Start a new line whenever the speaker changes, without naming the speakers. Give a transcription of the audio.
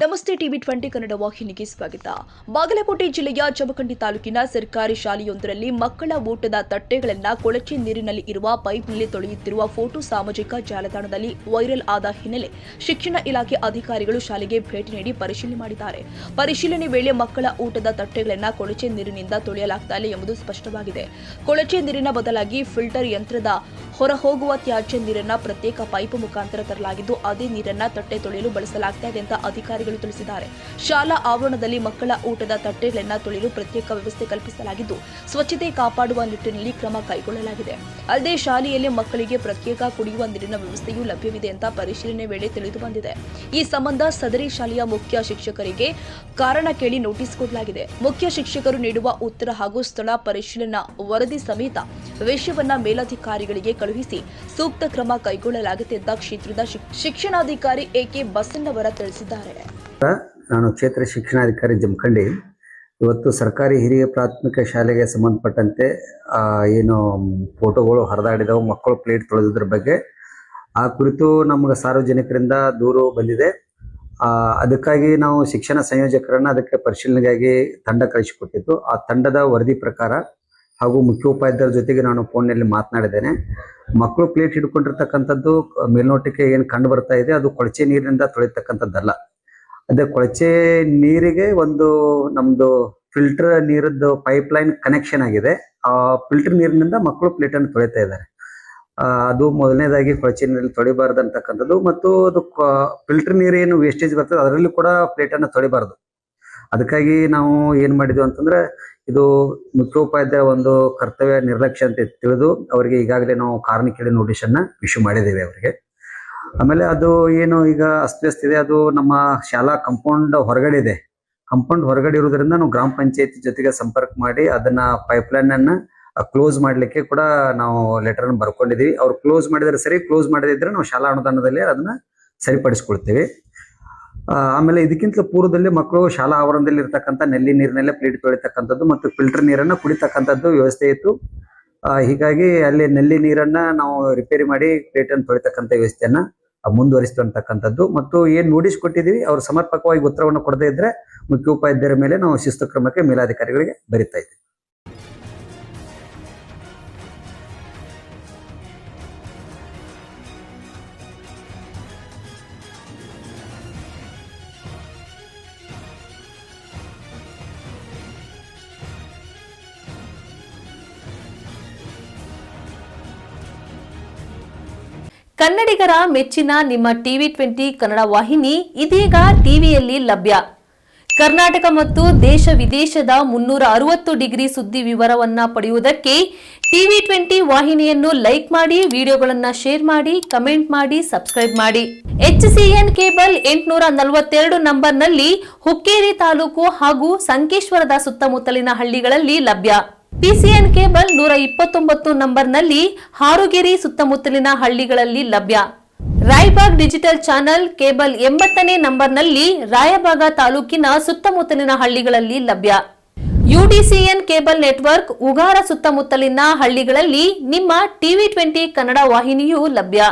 ನಮಸ್ತೆ ಟಿವಿ 20 ಕನ್ನಡ ವಾಹಿನಿಗೆ ಸ್ವಾಗತ. ಬಾಗಲಕೋಟೆ ಜಿಲ್ಲೆಯ ಜಮಖಂಡಿ ತಾಲೂಕಿನ ಸರ್ಕಾರಿ ಶಾಲೆಯೊಂದರಲ್ಲಿ ಮಕ್ಕಳ ಊಟದ ತಟ್ಟೆಗಳನ್ನು ಕೊಳಚೆ ನೀರಿನಲ್ಲಿ ಇರುವ ಪೈಪ್ನಲ್ಲಿ ತೊಳೆಯುತ್ತಿರುವ ಫೋಟೋ ಸಾಮಾಜಿಕ ಜಾಲತಾಣದಲ್ಲಿ ವೈರಲ್ ಆದ ಹಿನ್ನೆಲೆ ಶಿಕ್ಷಣ ಇಲಾಖೆ ಅಧಿಕಾರಿಗಳು ಶಾಲೆಗೆ ಭೇಟಿ ನೀಡಿ ಪರಿಶೀಲನೆ ಮಾಡಿದ್ದಾರೆ. ಪರಿಶೀಲನೆ ವೇಳೆ ಮಕ್ಕಳ ಊಟದ ತಟ್ಟೆಗಳನ್ನು ಕೊಳಚೆ ನೀರಿನಿಂದ ತೊಳೆಯಲಾಗುತ್ತಿಲ್ಲ ಎಂಬುದು ಸ್ಪಷ್ಟವಾಗಿದೆ. ಕೊಳಚೆ ನೀರಿನ ಬದಲಾಗಿ ಫಿಲ್ಟರ್ ಯಂತ್ರದ ಹೊರಹೋಗುವ ತ್ಯಾಜ್ಯ ನೀರನ್ನು ಪ್ರತ್ಯೇಕ ಪೈಪ್ ಮುಖಾಂತರ ತರಲಾಗಿದ್ದು ಅದೇ ನೀರನ್ನು ತಟ್ಟೆ ತೊಳೆಯಲು ಬಳಸಲಾಗುತ್ತಿದೆ ಅಂತ ಅಧಿಕಾರಿಗಳು ತಿಳಿಸಿದ್ದಾರೆ. ಶಾಲಾ ಆವರಣದಲ್ಲಿ ಮಕ್ಕಳ ಊಟದ ತಟ್ಟೆಗಳನ್ನು ತೊಳೆಯಲು ಪ್ರತ್ಯೇಕ ವ್ಯವಸ್ಥೆ ಕಲ್ಪಿಸಲಾಗಿದ್ದು ಸ್ವಚ್ಛತೆ ಕಾಪಾಡುವ ನಿಟ್ಟಿನಲ್ಲಿ ಕ್ರಮ ಕೈಗೊಳ್ಳಲಾಗಿದೆ. ಅಲ್ಲದೆ ಶಾಲೆಯಲ್ಲಿ ಮಕ್ಕಳಿಗೆ ಪ್ರತ್ಯೇಕ ಕುಡಿಯುವ ನೀರಿನ ವ್ಯವಸ್ಥೆಯೂ ಲಭ್ಯವಿದೆ ಅಂತ ಪರಿಶೀಲನೆ ವೇಳೆ ತಿಳಿದು ಬಂದಿದೆ. ಈ ಸಂಬಂಧ ಸದರಿ ಶಾಲೆಯ ಮುಖ್ಯ ಶಿಕ್ಷಕರಿಗೆ ಕಾರಣ ಕೇಳಿ ನೋಟಿಸ್ ಕೊಡಲಾಗಿದೆ. ಮುಖ್ಯ ಶಿಕ್ಷಕರು ನೀಡುವ ಉತ್ತರ ಹಾಗೂ ಸ್ಥಳ ಪರಿಶೀಲನಾ ವರದಿ ಸಮೇತ ವಿಷಯವನ್ನ ಮೇಲಧಿಕಾರಿಗಳಿಗೆ ಕಳುಹಿಸಿ ಸೂಕ್ತ ಕ್ರಮ ಕೈಗೊಳ್ಳಲಾಗಿದೆ ಅಂತ ಕ್ಷೇತ್ರದ ಶಿಕ್ಷಣಾಧಿಕಾರಿ ಎಕೆ ಬಸನ್ನವರ ತಿಳಿಸಿದ್ದಾರೆ.
ನಾನು ಕ್ಷೇತ್ರ ಶಿಕ್ಷಣಾಧಿಕಾರಿ ಜಮಖಂಡಿ. ಇವತ್ತು ಸರ್ಕಾರಿ ಹಿರಿಯ ಪ್ರಾಥಮಿಕ ಶಾಲೆಗೆ ಸಂಬಂಧಪಟ್ಟಂತೆ ಏನು ಫೋಟೋಗಳು ಹರಿದಾಡಿದವು, ಮಕ್ಕಳು ಪ್ಲೇಟ್ ತೊಳೆದ್ರ ಬಗ್ಗೆ ಆ ಕುರಿತು ನಮಗೆ ಸಾರ್ವಜನಿಕರಿಂದ ದೂರು ಬಂದಿದೆ. ಅದಕ್ಕಾಗಿ ನಾವು ಶಿಕ್ಷಣ ಸಂಯೋಜಕರನ್ನ ಅದಕ್ಕೆ ಪರಿಶೀಲನೆಗಾಗಿ ತಂಡ ಕಳಿಸಿಕೊಟ್ಟಿದ್ದು. ಆ ತಂಡದ ವರದಿ ಪ್ರಕಾರ ಹಾಗೂ ಮುಖ್ಯೋಪಾಧ್ಯಾಯರ ಜೊತೆಗೆ ನಾನು ಫೋನ್ನಲ್ಲಿ ಮಾತನಾಡಿದ್ದೇನೆ. ಮಕ್ಕಳು ಪ್ಲೇಟ್ ಹಿಡ್ಕೊಂಡಿರ್ತಕ್ಕಂಥದ್ದು ಮೇಲ್ನೋಟಕ್ಕೆ ಏನು ಕಂಡು ಬರ್ತಾ ಇದೆ ಅದು ಕೊಳಚೆ ನೀರಿನಿಂದ ತೊಳಿತಕ್ಕಂಥದ್ದಲ್ಲ. ಅದೇ ಕೊಳಚೆ ನೀರಿಗೆ ಒಂದು ನಮ್ದು ಫಿಲ್ಟರ್ ನೀರದ್ದು ಪೈಪ್ ಲೈನ್ ಕನೆಕ್ಷನ್ ಆಗಿದೆ. ಆ ಫಿಲ್ಟರ್ ನೀರಿನಿಂದ ಮಕ್ಕಳು ಪ್ಲೇಟನ್ನು ತೊಳಿತಾ ಇದ್ದಾರೆ. ಅದು ಮೊದಲನೇದಾಗಿ ಕೊಳಚೆ ನೀರಲ್ಲಿ ತೊಳಿಬಾರ್ದು ಅಂತಕ್ಕಂಥದ್ದು. ಮತ್ತು ಅದು ಫಿಲ್ಟರ್ ನೀರು ಏನು ವೇಸ್ಟೇಜ್ ಬರ್ತದೆ ಅದರಲ್ಲಿ ಕೂಡ ಪ್ಲೇಟನ್ನು ತೊಳಿಬಾರ್ದು. ಅದಕ್ಕಾಗಿ ನಾವು ಏನು ಮಾಡಿದ್ವಿ ಅಂತಂದ್ರೆ, ಇದು ಮುಖ್ಯೋಪಾಧ್ಯಾಯ ಒಂದು ಕರ್ತವ್ಯ ನಿರ್ಲಕ್ಷ್ಯ ಅಂತ ತಿಳಿದು ಅವರಿಗೆ ಈಗಾಗಲೇ ನಾವು ಕಾರಣ ಕೇಳಿ ನೋಟಿಸನ್ನ ಇಶ್ಯೂ ಮಾಡಿದ್ದೇವೆ ಅವರಿಗೆ. ಆಮೇಲೆ ಅದು ಏನು ಈಗ ಅಸ್ತವ್ಯಸ್ತ ಇದೆ, ಅದು ನಮ್ಮ ಶಾಲಾ ಕಾಂಪೌಂಡ್ ಹೊರಗಡೆ ಇದೆ. ಕಾಂಪೌಂಡ್ ಹೊರಗಡೆ ಇರೋದ್ರಿಂದ ನಾವು ಗ್ರಾಮ ಪಂಚಾಯತಿ ಜೊತೆಗೆ ಸಂಪರ್ಕ ಮಾಡಿ ಅದನ್ನ ಪೈಪ್ಲೈನ್ ಅನ್ನ ಕ್ಲೋಸ್ ಮಾಡ್ಲಿಕ್ಕೆ ಕೂಡ ನಾವು ಲೆಟರ್ ಅನ್ನು ಬರ್ಕೊಂಡಿದೀವಿ. ಅವ್ರು ಕ್ಲೋಸ್ ಮಾಡಿದ್ರೆ ಸರಿ, ಕ್ಲೋಸ್ ಮಾಡದಿದ್ರೆ ನಾವು ಶಾಲಾ ಅನುದಾನದಲ್ಲಿ ಅದನ್ನ ಸರಿಪಡಿಸ್ಕೊಳ್ತೇವೆ. ಆಮೇಲೆ ಇದಕ್ಕಿಂತ ಪೂರ್ವದಲ್ಲಿ ಮಕ್ಕಳು ಶಾಲಾ ಆವರಣದಲ್ಲಿ ಇರ್ತಕ್ಕಂಥ ನಲ್ಲಿ ನೀರಿನಲ್ಲೇ ಪ್ಲೇಟ್ ತೊಳಿತಕ್ಕಂಥದ್ದು ಮತ್ತು ಫಿಲ್ಟರ್ ನೀರನ್ನ ಕುಡಿತಕ್ಕಂಥದ್ದು ವ್ಯವಸ್ಥೆ ಇತ್ತು. ಹೀಗಾಗಿ ಅಲ್ಲಿ ನಲ್ಲಿ ನೀರನ್ನ ನಾವು ರಿಪೇರಿ ಮಾಡಿ ಪ್ಲೇಟ್ ಅನ್ನು ತೊಳಿತಕ್ಕಂಥ ವ್ಯವಸ್ಥೆಯನ್ನ ಮುಂದುವರಿಸ್ತಕ್ಕಂಥದ್ದು. ಮತ್ತು ಏನ್ ನೋಟಿಸ್ ಕೊಟ್ಟಿದೀವಿ ಅವ್ರು ಸಮರ್ಪಕವಾಗಿ ಉತ್ತರವನ್ನು ಕೊಡದೇ ಇದ್ರೆ ಮುಖ್ಯೋಪಾಧ್ಯಾಯರ ಮೇಲೆ ನಾವು ಶಿಸ್ತು ಕ್ರಮಕ್ಕೆ ಮೇಲಾಧಿಕಾರಿಗಳಿಗೆ ಬರಿತಾ ಇದ್ದೀವಿ.
ಕನ್ನಡಿಗರ ಮೆಚ್ಚಿನ ನಿಮ್ಮ ಟಿವಿ 20 ಕನ್ನಡ ವಾಹಿನಿ ಇದೀಗ ಟಿವಿಯಲ್ಲಿ ಲಭ್ಯ. ಕರ್ನಾಟಕ ಮತ್ತು ದೇಶ ವಿದೇಶದ 360 ಡಿಗ್ರಿ ಸುದ್ದಿ ವಿವರವನ್ನ ಪಡೆಯುವುದಕ್ಕೆ ಟಿವಿ 20 ವಾಹಿನಿಯನ್ನು ಲೈಕ್ ಮಾಡಿ, ವಿಡಿಯೋಗಳನ್ನು ಶೇರ್ ಮಾಡಿ, ಕಮೆಂಟ್ ಮಾಡಿ, ಸಬ್ಸ್ಕ್ರೈಬ್ ಮಾಡಿ. HCN ಕೇಬಲ್ 842 ನಂಬರ್ನಲ್ಲಿ ಹುಕ್ಕೇರಿ ತಾಲೂಕು ಹಾಗೂ ಸಂಕೇಶ್ವರದ ಸುತ್ತಮುತ್ತಲಿನ ಹಳ್ಳಿಗಳಲ್ಲಿ ಲಭ್ಯ. PCN ಕೇಬಲ್ 129 ನಂಬರ್ನಲ್ಲಿ ಹಾರುಗೆರೆ ಸುತ್ತಮುತ್ತಲಿನ ಹಳ್ಳಿಗಳಲ್ಲಿ ಲಭ್ಯ. ರಾಯಬಾಗ್ ಡಿಜಿಟಲ್ ಚಾನೆಲ್ ಕೇಬಲ್ 80ನೇ ನಂಬರ್ನಲ್ಲಿ ರಾಯಬಾಗ ತಾಲೂಕಿನ ಸುತ್ತಮುತ್ತಲಿನ ಹಳ್ಳಿಗಳಲ್ಲಿ ಲಭ್ಯ. UDCN ಕೇಬಲ್ ನೆಟ್ವರ್ಕ್ ಉಗಾರ ಸುತ್ತಮುತ್ತಲಿನ ಹಳ್ಳಿಗಳಲ್ಲಿ ನಿಮ್ಮ ಟಿವಿ 20 ಕನ್ನಡ ವಾಹಿನಿಯೂ ಲಭ್ಯ.